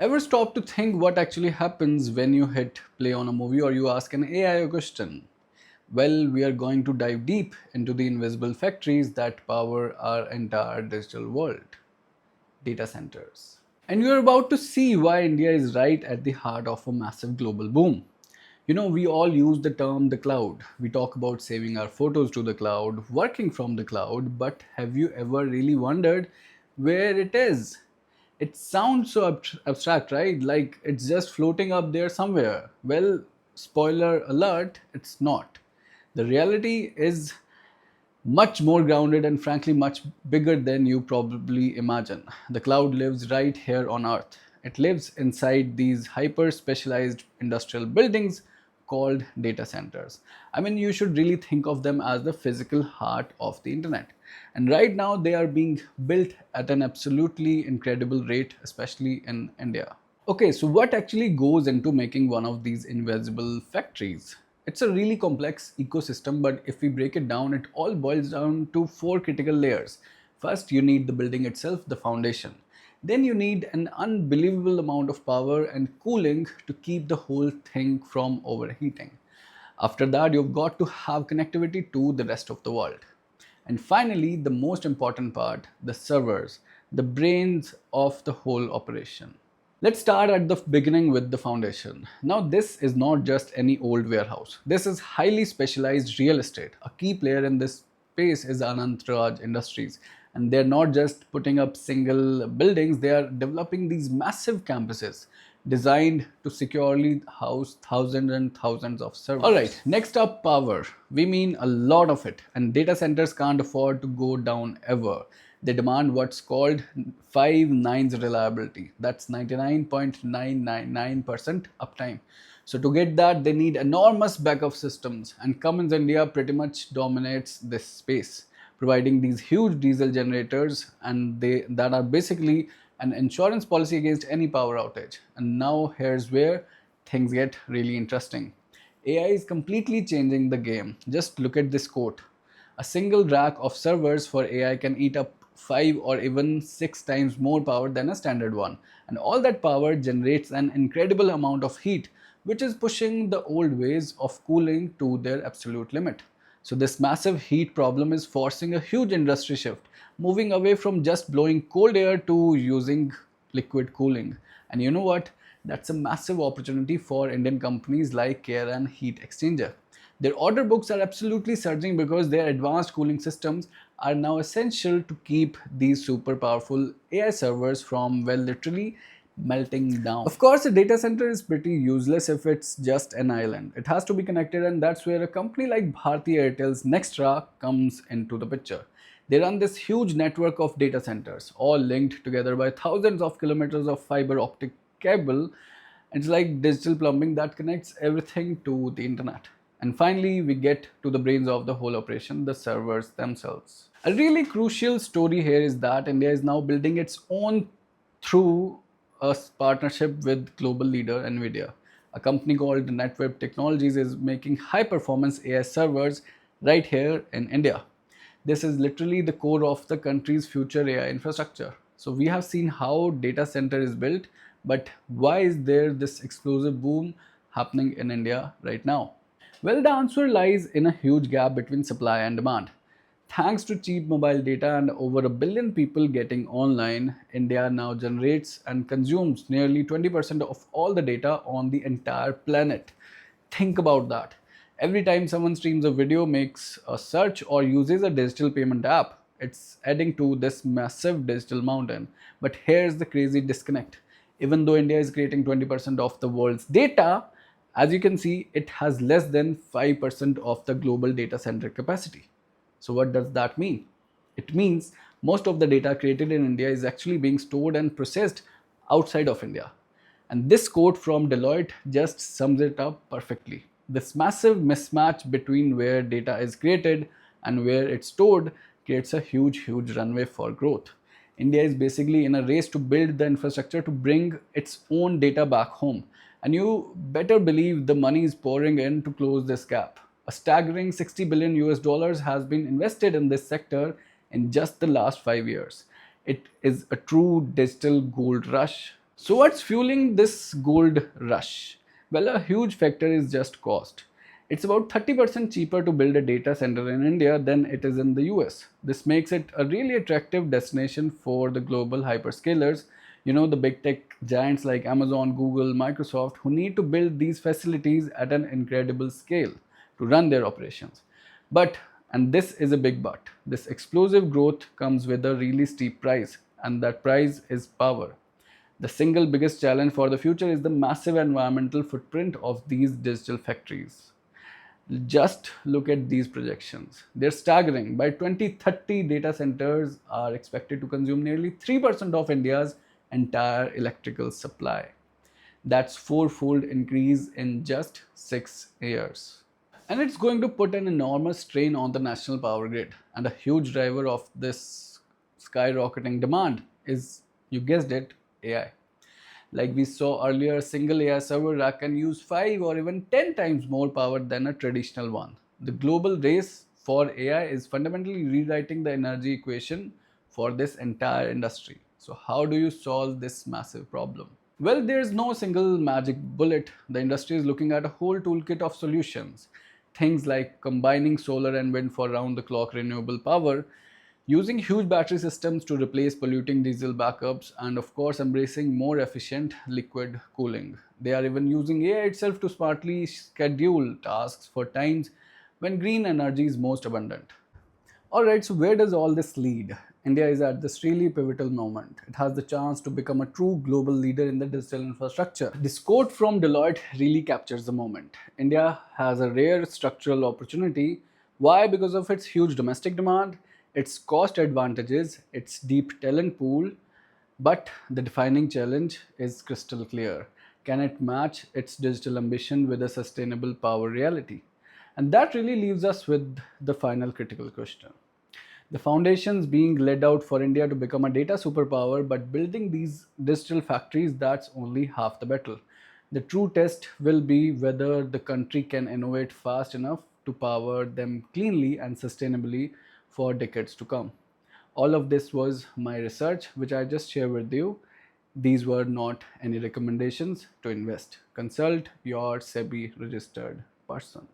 Ever stop to think what actually happens when you hit play on a movie or you ask an AI a question? Well, we are going to dive deep into the invisible factories that power our entire digital world, data centers. And you're about to see why India is right at the heart of a massive global boom. We all use the term the cloud. We talk about saving our photos to the cloud, working from the cloud, but have you ever really wondered where it is? It sounds so abstract, right? Like it's just floating up there somewhere. Well, spoiler alert, it's not. The reality is much more grounded and frankly much bigger than you probably imagine. The cloud lives right here on Earth. It lives inside these hyper specialized industrial buildings called data centers. I mean, you should really think of them as the physical heart of the internet. And right now, they are being built at an absolutely incredible rate, especially in India. Okay, so what actually goes into making one of these invisible factories? It's a really complex ecosystem, but if we break it down, it all boils down to four critical layers. First, you need the building itself, the foundation. Then you need an unbelievable amount of power and cooling to keep the whole thing from overheating. After that, you've got to have connectivity to the rest of the world. And finally, the most important part, the servers, the brains of the whole operation. Let's start at the beginning with the foundation. Now, this is not just any old warehouse. This is highly specialized real estate. A key player in this space is Anantraj Industries. And they're not just putting up single buildings, they are developing these massive campuses designed to securely house thousands and thousands of servers. Alright, next up, power. We mean a lot of it, and data centers can't afford to go down ever. They demand what's called 5 nines reliability. That's 99.999% uptime. So to get that, they need enormous backup systems, and Cummins India pretty much dominates this space, providing these huge diesel generators, and they that are basically an insurance policy against any power outage. And now here's where things get really interesting. AI is completely changing the game. Just look at this quote. A single rack of servers for AI can eat up 5 or even 6 times more power than a standard one. And all that power generates an incredible amount of heat, which is pushing the old ways of cooling to their absolute limit. So, this massive heat problem is forcing a huge industry shift, moving away from just blowing cold air to using liquid cooling. And you know what? That's a massive opportunity for Indian companies like Care and Heat Exchanger. Their order books are absolutely surging because their advanced cooling systems are now essential to keep these super powerful AI servers from, well, literally melting down. Of course, a data center is pretty useless if it's just an island. It has to be connected, and that's where a company like Bharti Airtel's Nextra comes into the picture. They run this huge network of data centers, all linked together by thousands of kilometers of fiber optic cable. It's like digital plumbing that connects everything to the internet. And finally, we get to the brains of the whole operation, the servers themselves. A really crucial story here is that India is now building its own through a partnership with global leader Nvidia. A company called NetWeb Technologies is making high performance AI servers right here in India. This is literally the core of the country's future AI infrastructure. So we have seen how data center is built, but why is there this explosive boom happening in India right now? Well, the answer lies in a huge gap between supply and demand. Thanks to cheap mobile data and over a billion people getting online, India now generates and consumes nearly 20% of all the data on the entire planet. Think about that. Every time someone streams a video, makes a search, or uses a digital payment app, it's adding to this massive digital mountain. But here's the crazy disconnect. Even though India is creating 20% of the world's data, as you can see, it has less than 5% of the global data center capacity. So, what does that mean? It means most of the data created in India is actually being stored and processed outside of India. And this quote from Deloitte just sums it up perfectly. This massive mismatch between where data is created and where it's stored creates a huge runway for growth. India is basically in a race to build the infrastructure to bring its own data back home. And you better believe the money is pouring in to close this gap. A staggering 60 billion US dollars has been invested in this sector in just the last 5 years. It is a true digital gold rush. So, what's fueling this gold rush? Well, a huge factor is just cost. It's about 30% cheaper to build a data center in India than it is in the US. This makes it a really attractive destination for the global hyperscalers, the big tech giants like Amazon, Google, Microsoft, who need to build these facilities at an incredible scale to run their operations. But, and this is a big but, this explosive growth comes with a really steep price, and that price is power. The single biggest challenge for the future is the massive environmental footprint of these digital factories. Just look at these projections. They're staggering. By 2030, data centers are expected to consume nearly 3% of India's entire electrical supply. That's fourfold increase in just 6 years. And it's going to put an enormous strain on the national power grid. And a huge driver of this skyrocketing demand is, you guessed it, AI. Like we saw earlier, a single AI server rack can use 5 or even 10 times more power than a traditional one. The global race for AI is fundamentally rewriting the energy equation for this entire industry. So, how do you solve this massive problem? Well, there's no single magic bullet. The industry is looking at a whole toolkit of solutions. Things like combining solar and wind for round the clock renewable power, using huge battery systems to replace polluting diesel backups, and of course, embracing more efficient liquid cooling. They are even using AI itself to smartly schedule tasks for times when green energy is most abundant. Alright, so where does all this lead? India is at this really pivotal moment. It has the chance to become a true global leader in the digital infrastructure. This quote from Deloitte really captures the moment. India has a rare structural opportunity. Why? Because of its huge domestic demand, its cost advantages, its deep talent pool, but the defining challenge is crystal clear. Can it match its digital ambition with a sustainable power reality? And that really leaves us with the final critical question. The foundations being laid out for India to become a data superpower, but building these digital factories, that's only half the battle. The true test will be whether the country can innovate fast enough to power them cleanly and sustainably for decades to come. All of this was my research, which I just shared with you. These were not any recommendations to invest. Consult your SEBI registered person.